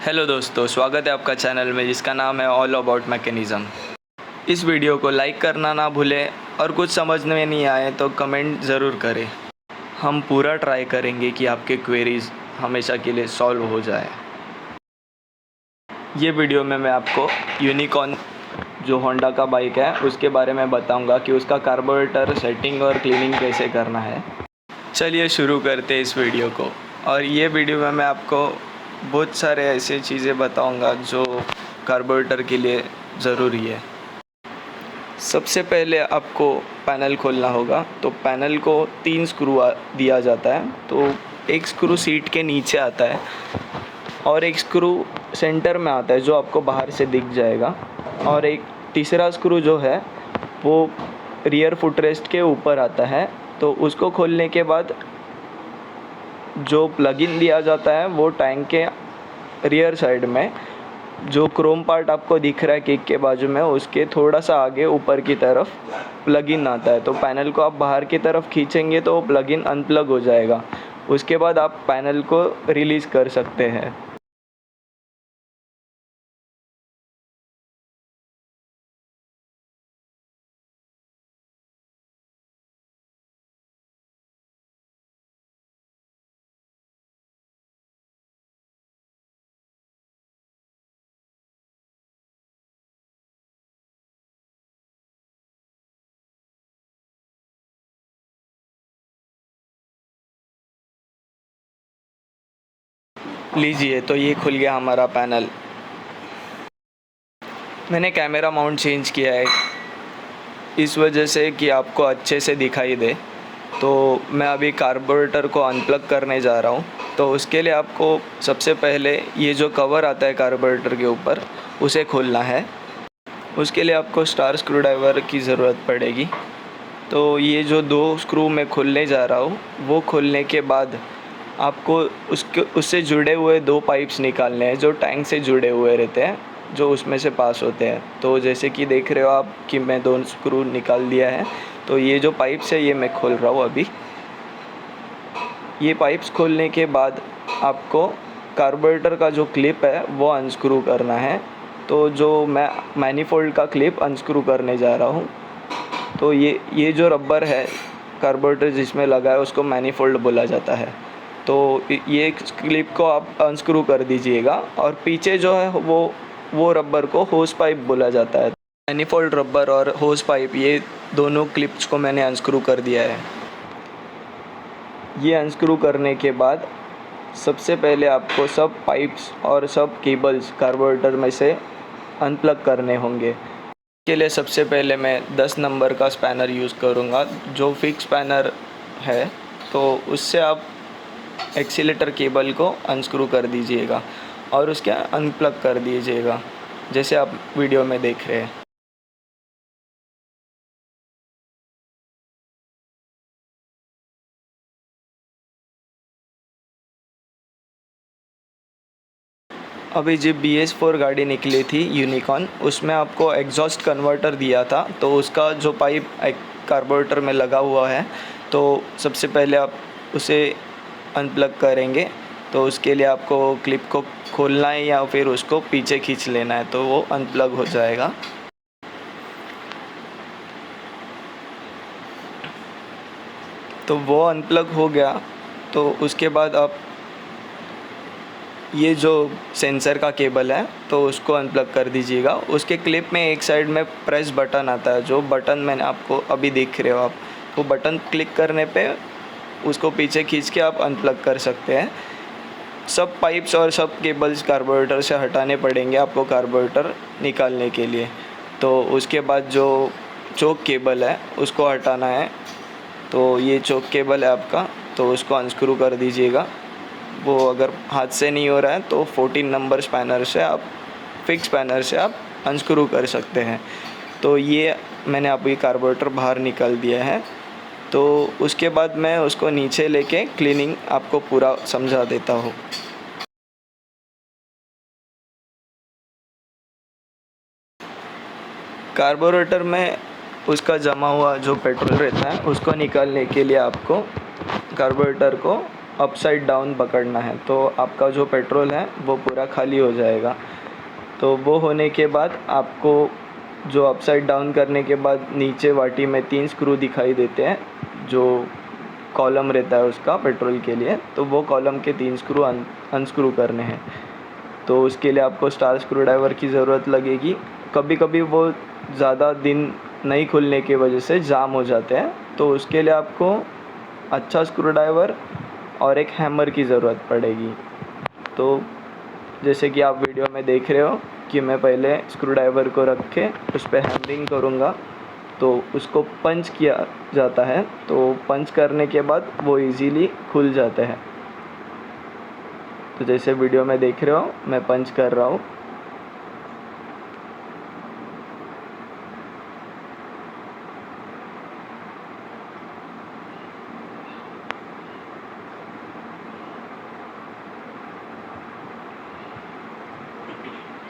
Hello दोस्तों, स्वागत है आपका चैनल में जिसका नाम है ऑल अबाउट मैकेनिज़्म। इस वीडियो को लाइक करना ना भूलें और कुछ समझ में नहीं आए तो कमेंट ज़रूर करें। हम पूरा ट्राई करेंगे कि आपके क्वेरीज़ हमेशा के लिए सॉल्व हो जाए। ये वीडियो में मैं आपको यूनिकॉर्न जो होंडा का बाइक है उसके बारे में बताऊंगा कि उसका कार्बोरेटर सेटिंग और क्लीनिंग कैसे करना है। चलिए शुरू करते हैं इस वीडियो को। और ये वीडियो में मैं आपको बहुत सारे ऐसे चीज़ें बताऊंगा जो कार्बोरेटर के लिए ज़रूरी है। सबसे पहले आपको पैनल खोलना होगा। तो पैनल को 3 स्क्रू दिया जाता है। तो एक स्क्रू सीट के नीचे आता है और एक स्क्रू सेंटर में आता है जो आपको बाहर से दिख जाएगा, और एक तीसरा स्क्रू जो है वो रियर फुटरेस्ट के ऊपर आता है। तो उसको खोलने के बाद जो प्लग इन दिया जाता है वो टैंक के रियर साइड में जो क्रोम पार्ट आपको दिख रहा है किक के बाजू में, उसके थोड़ा सा आगे ऊपर की तरफ प्लग इन आता है। तो पैनल को आप बाहर की तरफ खींचेंगे तो प्लग इन अनप्लग हो जाएगा। उसके बाद आप पैनल को रिलीज़ कर सकते हैं। लीजिए, तो ये खुल गया हमारा पैनल। मैंने कैमरा माउंट चेंज किया है इस वजह से कि आपको अच्छे से दिखाई दे। तो मैं अभी कार्बोरेटर को अनप्लग करने जा रहा हूँ। तो उसके लिए आपको सबसे पहले ये जो कवर आता है कार्बोरेटर के ऊपर उसे खोलना है। उसके लिए आपको स्टार स्क्रू ड्राइवर की ज़रूरत पड़ेगी। तो ये जो 2 स्क्रू मैं खोलने जा रहा हूँ वो खोलने के बाद आपको उससे जुड़े हुए 2 पाइप्स निकालने हैं जो टैंक से जुड़े हुए रहते हैं, जो उसमें से पास होते हैं। तो जैसे कि देख रहे हो आप कि मैं 2 स्क्रू निकाल दिया है। तो ये जो पाइप्स है ये मैं खोल रहा हूँ अभी। ये पाइप्स खोलने के बाद आपको कार्बोरेटर का जो क्लिप है वो अनस्क्रू करना है। तो जो मैं मैनीफोल्ड का क्लिप अनस्क्रू करने जा रहा हूँ। तो ये जो रबर है कार्बोरेटर जिसमें लगा है उसको मैनीफोल्ड बोला जाता है। तो ये क्लिप को आप अनस्क्रू कर दीजिएगा, और पीछे जो है वो रबर को होस पाइप बोला जाता है। मैनीफोल्ड रबर और होस पाइप ये दोनों क्लिप्स को मैंने अनस्क्रू कर दिया है। ये अनस्क्रू करने के बाद सबसे पहले आपको सब पाइप्स और सब केबल्स कार्बोरेटर में से अनप्लग करने होंगे। के लिए सबसे पहले मैं 10 नंबर का स्पैनर यूज़ करूँगा जो फिक्स स्पैनर है। तो उससे आप एक्सीलेटर केबल को अनस्क्रू कर दीजिएगा और उसके अनप्लग कर दीजिएगा जैसे आप वीडियो में देख रहे हैं। अभी जब BS4 गाड़ी निकली थी यूनिकॉर्न, उसमें आपको एग्जॉस्ट कन्वर्टर दिया था। तो उसका जो पाइप कार्बोरेटर में लगा हुआ है, तो सबसे पहले आप उसे अनप्लग करेंगे। तो उसके लिए आपको क्लिप को खोलना है या फिर उसको पीछे खींच लेना है, तो वो अनप्लग हो जाएगा। तो वो अनप्लग हो गया। तो उसके बाद आप ये जो सेंसर का केबल है तो उसको अनप्लग कर दीजिएगा। उसके क्लिप में एक साइड में प्रेस बटन आता है, जो बटन मैंने आपको अभी दिख रहे हो आप, वो बटन क्लिक करने पे उसको पीछे खींच के आप अनप्लग कर सकते हैं। सब पाइप्स और सब केबल्स कार्बोरेटर से हटाने पड़ेंगे आपको कार्बोरेटर निकालने के लिए। तो उसके बाद जो चोक केबल है उसको हटाना है। तो ये चोक केबल है आपका, तो उसको अनस्क्रू कर दीजिएगा। वो अगर हाथ से नहीं हो रहा है तो 14 नंबर स्पैनर से आप फिक्स स्पैनर से आप अनस्क्रू कर सकते हैं। तो ये मैंने अभी कार्बोरेटर बाहर निकाल दिया है। तो उसके बाद मैं उसको नीचे लेके क्लीनिंग आपको पूरा समझा देता हूँ। कार्बोरेटर में उसका जमा हुआ जो पेट्रोल रहता है उसको निकालने के लिए आपको कार्बोरेटर को अपसाइड डाउन पकड़ना है, तो आपका जो पेट्रोल है वो पूरा खाली हो जाएगा। तो वो होने के बाद आपको जो अपसाइड डाउन करने के बाद नीचे वाटी में 3 स्क्रू दिखाई देते हैं, जो कॉलम रहता है उसका पेट्रोल के लिए, तो वो कॉलम के 3 स्क्रू अनस्क्रू करने हैं। तो उसके लिए आपको स्टार स्क्रू ड्राइवर की ज़रूरत लगेगी। कभी कभी वो ज़्यादा दिन नहीं खुलने की वजह से जाम हो जाते हैं, तो उसके लिए आपको अच्छा स्क्रू ड्राइवर और एक हैमर की ज़रूरत पड़ेगी। तो जैसे कि आप वीडियो में देख रहे हो कि मैं पहले स्क्रू ड्राइवर को रख के उस पर हैमरिंग करूँगा, तो उसको पंच किया जाता है। तो पंच करने के बाद वो इजीली खुल जाते हैं। तो जैसे वीडियो में देख रहे हो मैं पंच कर रहा हूँ।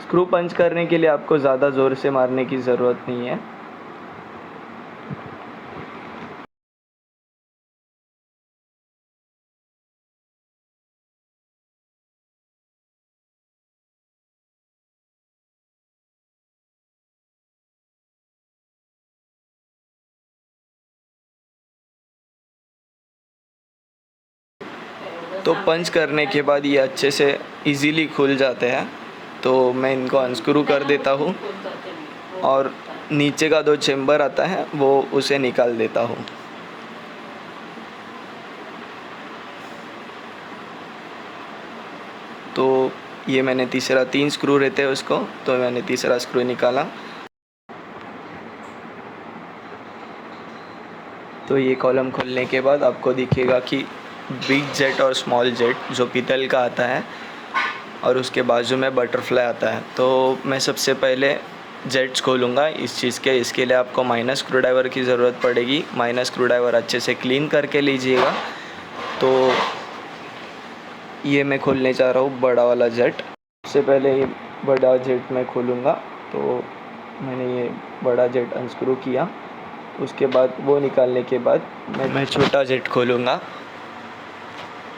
स्क्रू पंच करने के लिए आपको ज़्यादा ज़ोर से मारने की ज़रूरत नहीं है। तो पंच करने के बाद ये अच्छे से इजीली खुल जाते हैं। तो मैं इनको अनस्क्रू कर देता हूँ और नीचे का जो चेम्बर आता है वो उसे निकाल देता हूँ। तो ये मैंने तीसरा 3 स्क्रू रहते हैं उसको, तो मैंने तीसरा स्क्रू निकाला। तो ये कॉलम खोलने के बाद आपको दिखेगा कि बिग जेट और स्मॉल जेट जो पीतल का आता है और उसके बाजू में बटरफ्लाई आता है। तो मैं सबसे पहले जेट्स खोलूँगा इस चीज़ के। इसके लिए आपको माइनस स्क्रू ड्राइवर की ज़रूरत पड़ेगी। माइनस स्क्रू ड्राइवर अच्छे से क्लीन करके लीजिएगा। तो ये मैं खोलने जा रहा हूँ बड़ा वाला जेट। सबसे पहले ये बड़ा जेट मैं खोलूँगा। तो मैंने ये बड़ा जेट अनस्क्रू किया। उसके बाद वो निकालने के बाद मैं छोटा जेट खोलूँगा।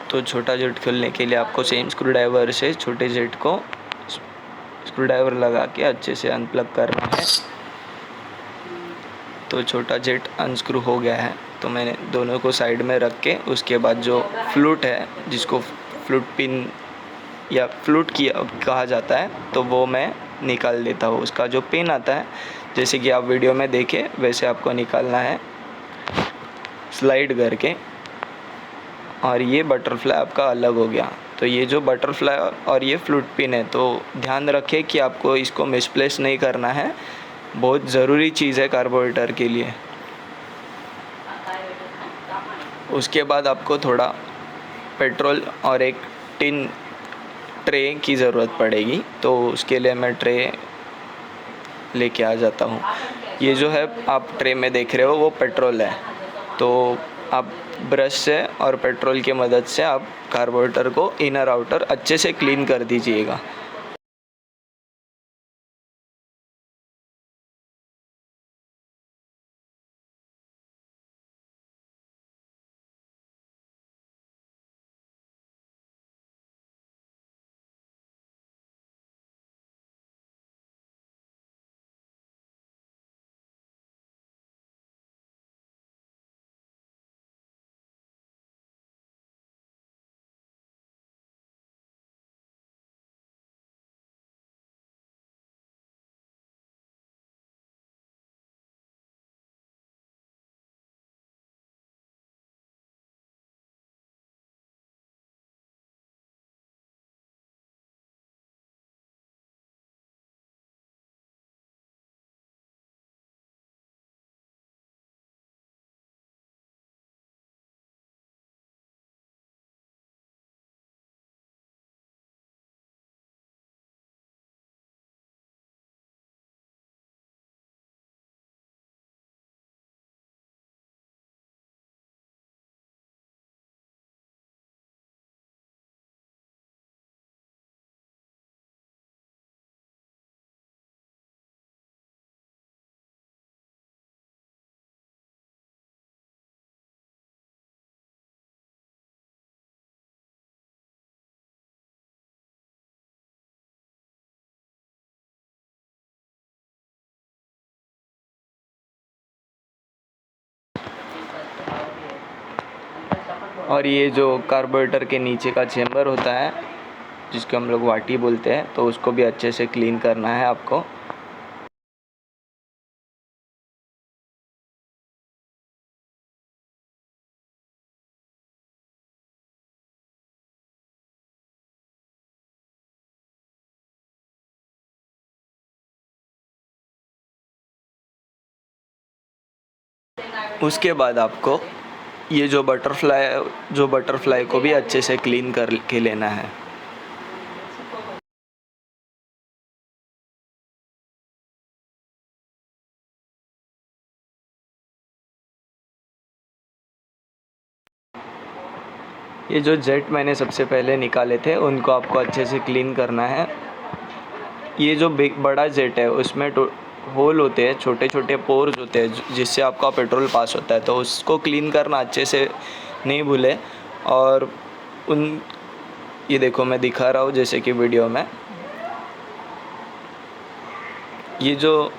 तो छोटा जेट खोलने के लिए आपको सेम स्क्रू ड्राइवर से छोटे जेट को स्क्रू ड्राइवर लगा के अच्छे से अनप्लग करना है। तो छोटा जेट अनस्क्रू हो गया है। तो मैंने दोनों को साइड में रख के उसके बाद जो फ्लूट है, जिसको फ्लूट पिन या फ्लूट किया कहा जाता है, तो वो मैं निकाल देता हूँ। उसका जो पिन आता है, जैसे कि आप वीडियो में देखें वैसे आपको निकालना है स्लाइड करके। और ये बटरफ्लाई आपका अलग हो गया। तो ये जो बटरफ्लाई और ये फ्लूट पिन है, तो ध्यान रखें कि आपको इसको मिसप्लेस नहीं करना है। बहुत ज़रूरी चीज़ है कार्बोरेटर के लिए। उसके बाद आपको थोड़ा पेट्रोल और एक टिन ट्रे की ज़रूरत पड़ेगी। तो उसके लिए मैं ट्रे लेके आ जाता हूँ। ये जो है आप ट्रे में देख रहे हो वो पेट्रोल है। तो आप ब्रश से और पेट्रोल की मदद से आप कार्बोरेटर को इनर आउटर अच्छे से क्लीन कर दीजिएगा। और ये जो कार्बोरेटर के नीचे का चेम्बर होता है जिसको हम लोग वाटी बोलते हैं, तो उसको भी अच्छे से क्लीन करना है आपको। उसके बाद आपको ये जो बटरफ्लाई को भी अच्छे से क्लीन कर के लेना है। ये जो जेट मैंने सबसे पहले निकाले थे उनको आपको अच्छे से क्लीन करना है। ये जो बड़ा जेट है उसमें होल होते हैं, छोटे छोटे पोर्स होते हैं जिससे आपका पेट्रोल पास होता है, तो उसको क्लीन करना अच्छे से नहीं भूले। और उन ये देखो मैं दिखा रहा हूँ जैसे कि वीडियो में, ये जो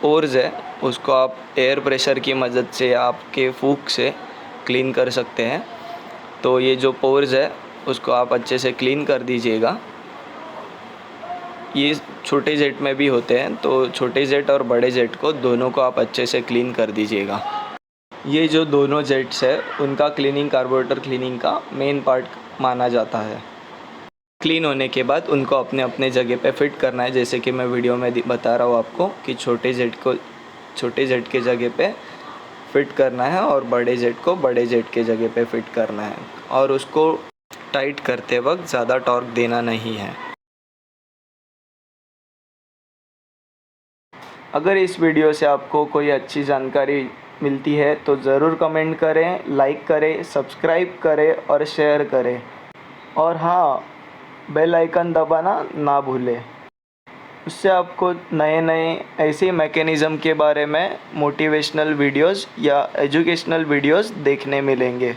पोर्स है उसको आप एयर प्रेशर की मदद से या आपके फूंक से क्लीन कर सकते हैं। तो ये जो पोर्स है उसको आप अच्छे से क्लीन कर दीजिएगा। ये छोटे जेट में भी होते हैं, तो छोटे जेट और बड़े जेट को दोनों को आप अच्छे से क्लीन कर दीजिएगा। ये जो दोनों जेट्स है उनका क्लीनिंग कार्बोरेटर क्लीनिंग का मेन पार्ट माना जाता है। क्लीन होने के बाद उनको अपने अपने जगह पे फिट करना है, जैसे कि मैं वीडियो में बता रहा हूँ आपको कि छोटे जेट के जगह पे फिट करना है और बड़े जेट को बड़े जेट के जगह पे फिट करना है। और उसको टाइट करते वक्त ज़्यादा टॉर्क देना नहीं है। अगर इस वीडियो से आपको कोई अच्छी जानकारी मिलती है तो ज़रूर कमेंट करें, लाइक करें, सब्सक्राइब करें और शेयर करें। और हाँ, बेल आइकन दबाना ना भूलें। उससे आपको नए नए ऐसे मैकेनिज़्म के बारे में मोटिवेशनल वीडियोस या एजुकेशनल वीडियोस देखने मिलेंगे।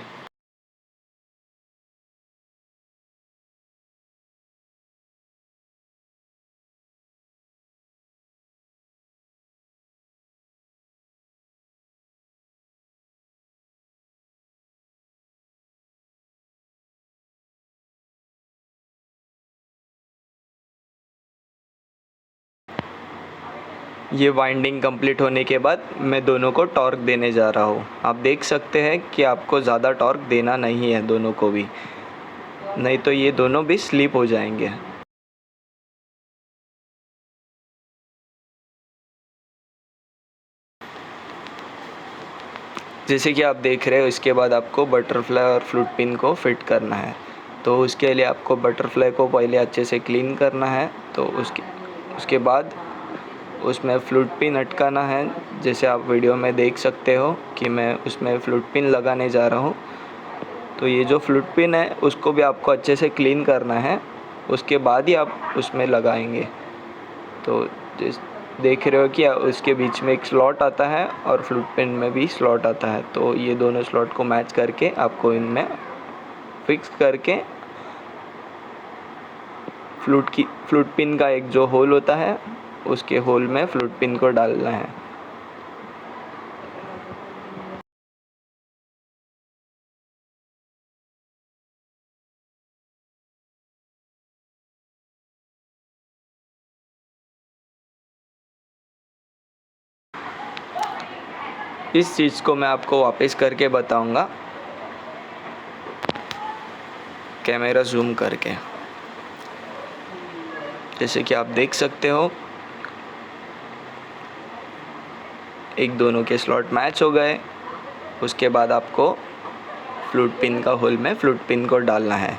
ये वाइंडिंग कंप्लीट होने के बाद मैं दोनों को टॉर्क देने जा रहा हूँ। आप देख सकते हैं कि आपको ज़्यादा टॉर्क देना नहीं है दोनों को भी, नहीं तो ये दोनों भी स्लिप हो जाएंगे। जैसे कि आप देख रहे हो, इसके बाद आपको बटरफ्लाई और फ्लूट पिन को फिट करना है। तो उसके लिए आपको बटरफ्लाई को पहले अच्छे से क्लीन करना है, तो उसके बाद उसमें फ्लूट पिन अटकाना है। जैसे आप वीडियो में देख सकते हो कि मैं उसमें फ्लूट पिन लगाने जा रहा हूँ। तो ये जो फ्लूट पिन है उसको भी आपको अच्छे से क्लीन करना है, उसके बाद ही आप उसमें लगाएंगे। तो जिस देख रहे हो कि उसके बीच में एक स्लॉट आता है और फ्लूट पिन में भी स्लॉट आता है, तो ये दोनों स्लॉट को मैच करके आपको इनमें फिक्स करके फ्लूट पिन का एक जो होल होता है उसके होल में फ्लूट पिन को डालना है। इस चीज़ को मैं आपको वापस करके बताऊंगा, कैमरा जूम करके। जैसे कि आप देख सकते हो एक दोनों के स्लॉट मैच हो गए। उसके बाद आपको फ्लूट पिन का होल में फ्लूट पिन को डालना है।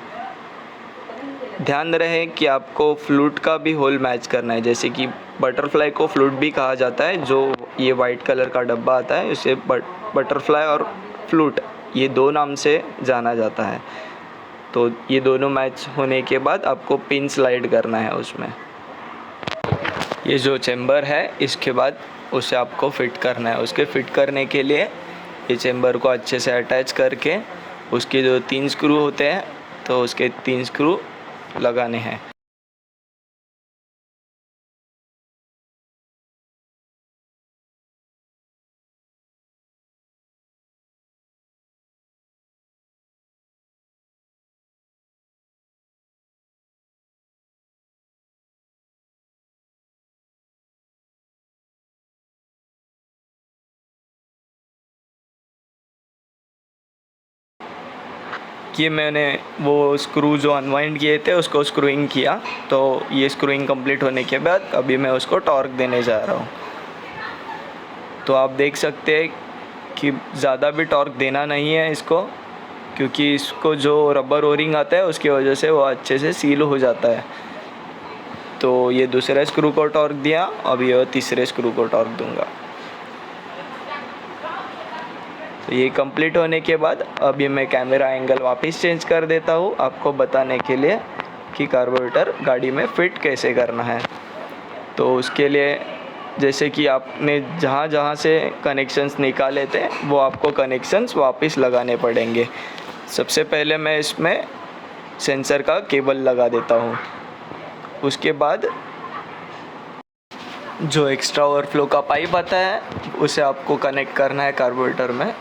ध्यान रहे कि आपको फ्लूट का भी होल मैच करना है। जैसे कि बटरफ्लाई को फ्लूट भी कहा जाता है, जो ये वाइट कलर का डब्बा आता है इसे बटरफ्लाई और फ्लूट ये दो नाम से जाना जाता है। तो ये दोनों मैच होने के बाद आपको पिन स्लाइड करना है उसमें। ये जो चेम्बर है इसके बाद उसे आपको फिट करना है। उसके फिट करने के लिए ये चेम्बर को अच्छे से अटैच करके उसके जो 3 स्क्रू होते हैं तो उसके 3 स्क्रू लगाने हैं। ये मैंने वो स्क्रू जो अनवाइंड किए थे उसको स्क्रूइंग किया, तो ये स्क्रूइंग कंप्लीट होने के बाद अभी मैं उसको टॉर्क देने जा रहा हूँ। तो आप देख सकते हैं कि ज़्यादा भी टॉर्क देना नहीं है इसको, क्योंकि इसको जो रबर ओरिंग आता है उसकी वजह से वो अच्छे से सील हो जाता है। तो ये दूसरे स्क्रू को टॉर्क दिया, अभी ये तीसरे स्क्रू को टॉर्क दूंगा। तो ये कंप्लीट होने के बाद अभी मैं कैमरा एंगल वापस चेंज कर देता हूँ आपको बताने के लिए कि कार्बोरेटर गाड़ी में फ़िट कैसे करना है। तो उसके लिए जैसे कि आपने जहाँ जहाँ से कनेक्शंस निकाले थे वो आपको कनेक्शंस वापस लगाने पड़ेंगे। सबसे पहले मैं इसमें सेंसर का केबल लगा देता हूँ। उसके बाद जो एक्स्ट्रा ओवरफ्लो का पाइप आता है उसे आपको कनेक्ट करना है कार्बोरेटर में।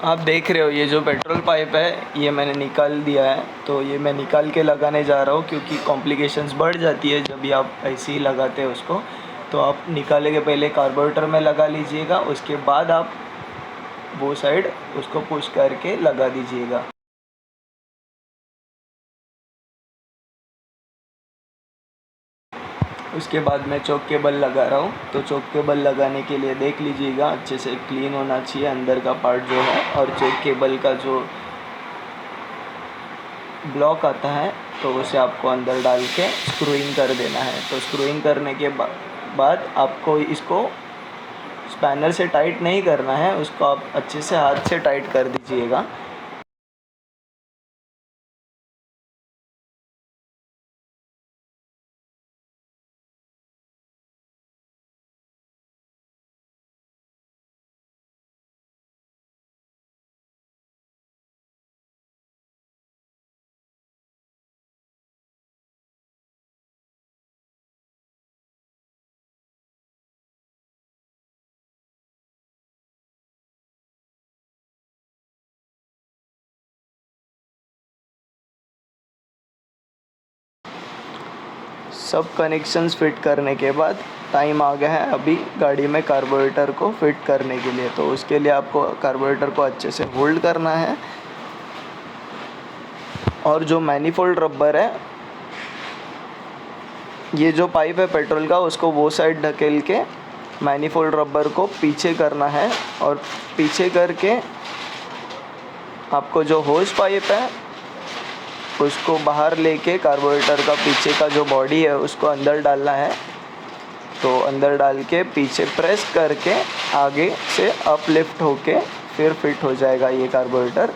आप देख रहे हो ये जो पेट्रोल पाइप है ये मैंने निकाल दिया है। तो ये मैं निकाल के लगाने जा रहा हूँ, क्योंकि कॉम्प्लिकेशंस बढ़ जाती है जब भी आप ऐसे ही लगाते हैं उसको। तो आप निकाले के पहले कार्बोरेटर में लगा लीजिएगा, उसके बाद आप वो साइड उसको पुश करके लगा दीजिएगा। उसके बाद मैं चोक केबल लगा रहा हूँ। तो चोक केबल लगाने के लिए देख लीजिएगा अच्छे से क्लीन होना चाहिए अंदर का पार्ट जो है, और चोक केबल का जो ब्लॉक आता है तो उसे आपको अंदर डाल के स्क्रूइंग कर देना है। तो स्क्रूइंग करने के बाद आपको इसको स्पैनर से टाइट नहीं करना है, उसको आप अच्छे से हाथ से टाइट कर दीजिएगा। सब कनेक्शंस फिट करने के बाद टाइम आ गया है अभी गाड़ी में कार्बोरेटर को फिट करने के लिए। तो उसके लिए आपको कार्बोरेटर को अच्छे से होल्ड करना है, और जो मैनिफोल्ड रबर है, ये जो पाइप है पेट्रोल का उसको वो साइड ढकेल के मैनिफोल्ड रबर को पीछे करना है, और पीछे करके आपको जो होज पाइप है उसको बाहर लेके कार्बोरेटर का पीछे का जो बॉडी है उसको अंदर डालना है। तो अंदर डाल के पीछे प्रेस करके आगे से अपलिफ्ट होके फिर फिट हो जाएगा ये कार्बोरेटर।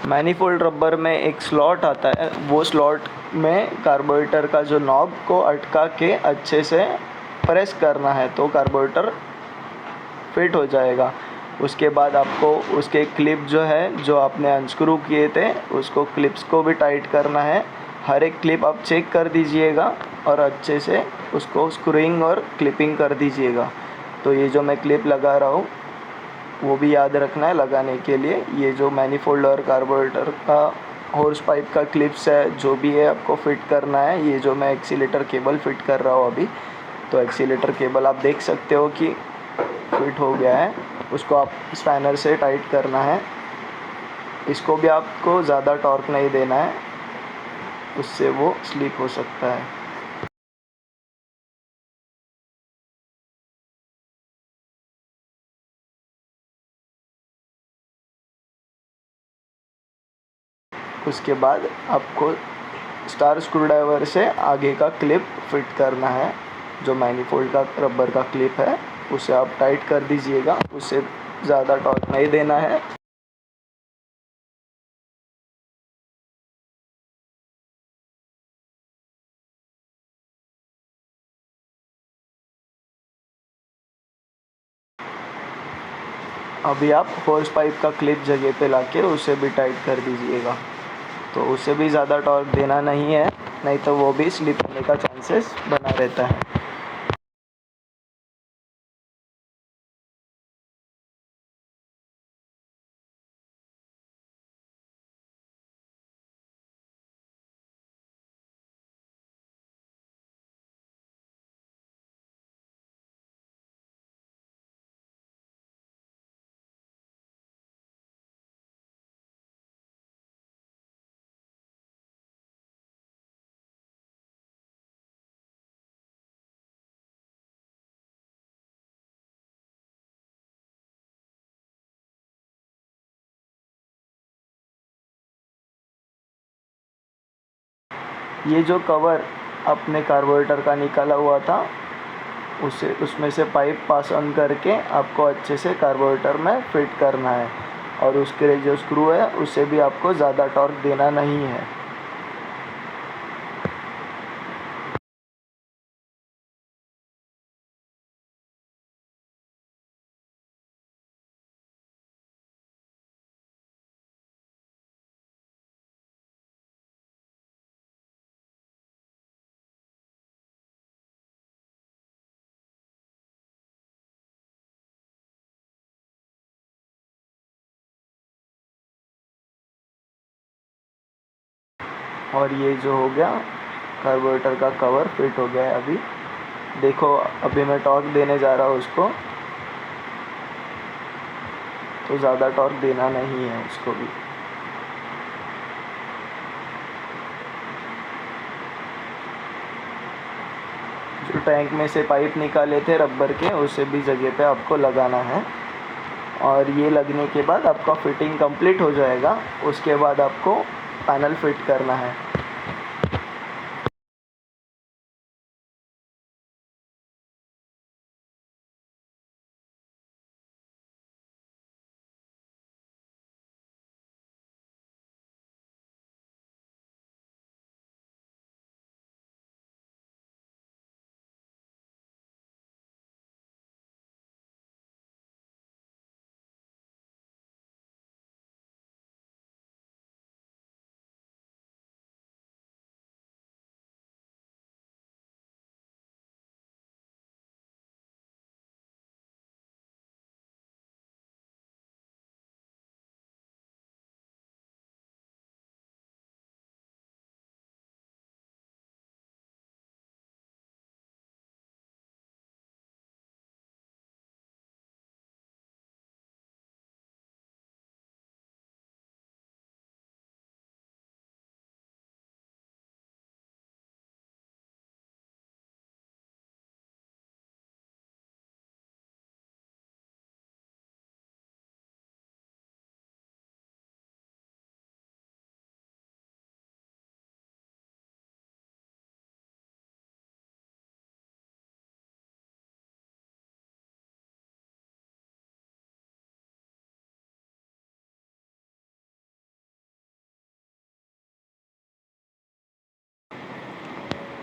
मैनिफोल्ड रबर में एक स्लॉट आता है, वो स्लॉट में कार्बोरेटर का जो नॉब को अटका के अच्छे से प्रेस करना है, तो कार्बोरेटर फिट हो जाएगा। उसके बाद आपको उसके क्लिप जो है जो आपने अनस्क्रू किए थे उसको क्लिप्स को भी टाइट करना है। हर एक क्लिप आप चेक कर दीजिएगा और अच्छे से उसको स्क्रूइंग और क्लिपिंग कर दीजिएगा। तो ये जो मैं क्लिप लगा रहा हूँ वो भी याद रखना है लगाने के लिए। ये जो मैनिफोल्ड और कार्बोरेटर का हॉर्स पाइप का क्लिप्स है जो भी है आपको फिट करना है। ये जो मैं एक्सीलेटर केबल फिट कर रहा हूँ अभी, तो एक्सीलेटर केबल आप देख सकते हो कि फिट हो गया है, उसको आप स्पैनर से टाइट करना है। इसको भी आपको ज़्यादा टॉर्क नहीं देना है, उससे वो स्लिप हो सकता है। उसके बाद आपको स्टार स्क्रू ड्राइवर से आगे का क्लिप फिट करना है। जो मैनिफोल्ड का रबर का क्लिप है उसे आप टाइट कर दीजिएगा, उसे ज़्यादा टॉर्क नहीं देना है। अभी आप होर्स पाइप का क्लिप जगह पे लाके उसे भी टाइट कर दीजिएगा। तो उसे भी ज़्यादा टॉर्क देना नहीं है, नहीं तो वो भी स्लिप होने का चांसेस बना रहता है। ये जो कवर अपने कार्बोरेटर का निकाला हुआ था उसमें से पाइप पास ऑन करके आपको अच्छे से कार्बोरेटर में फिट करना है, और उसके लिए जो स्क्रू है उससे भी आपको ज़्यादा टॉर्क देना नहीं है। और ये जो हो गया कार्बोरेटर का कवर फिट हो गया है। अभी देखो, अभी मैं टॉर्क देने जा रहा हूँ उसको, तो ज़्यादा टॉर्क देना नहीं है उसको भी। जो टैंक में से पाइप निकाले थे रबर के, उसे भी जगह पे आपको लगाना है, और ये लगने के बाद आपका फिटिंग कंप्लीट हो जाएगा। उसके बाद आपको पैनल फिट करना है।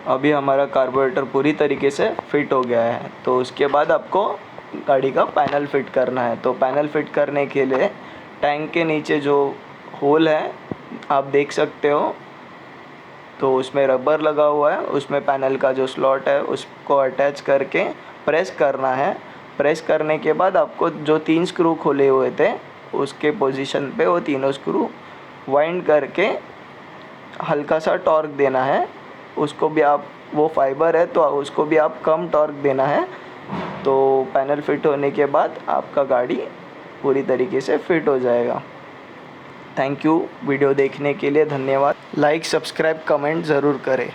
अभी हमारा कार्बोरेटर पूरी तरीके से फिट हो गया है। तो उसके बाद आपको गाड़ी का पैनल फिट करना है। तो पैनल फिट करने के लिए टैंक के नीचे जो होल है आप देख सकते हो, तो उसमें रबर लगा हुआ है, उसमें पैनल का जो स्लॉट है उसको अटैच करके प्रेस करना है। प्रेस करने के बाद आपको जो 3 स्क्रू खोले हुए थे उसके पोजीशन पे वो तीनों स्क्रू वाइंड करके हल्का सा टॉर्क देना है। उसको भी आप, वो फाइबर है तो उसको भी आप कम टॉर्क देना है। तो पैनल फिट होने के बाद आपका गाड़ी पूरी तरीके से फिट हो जाएगा। थैंक यू वीडियो देखने के लिए, धन्यवाद। लाइक, सब्सक्राइब, कमेंट ज़रूर करें।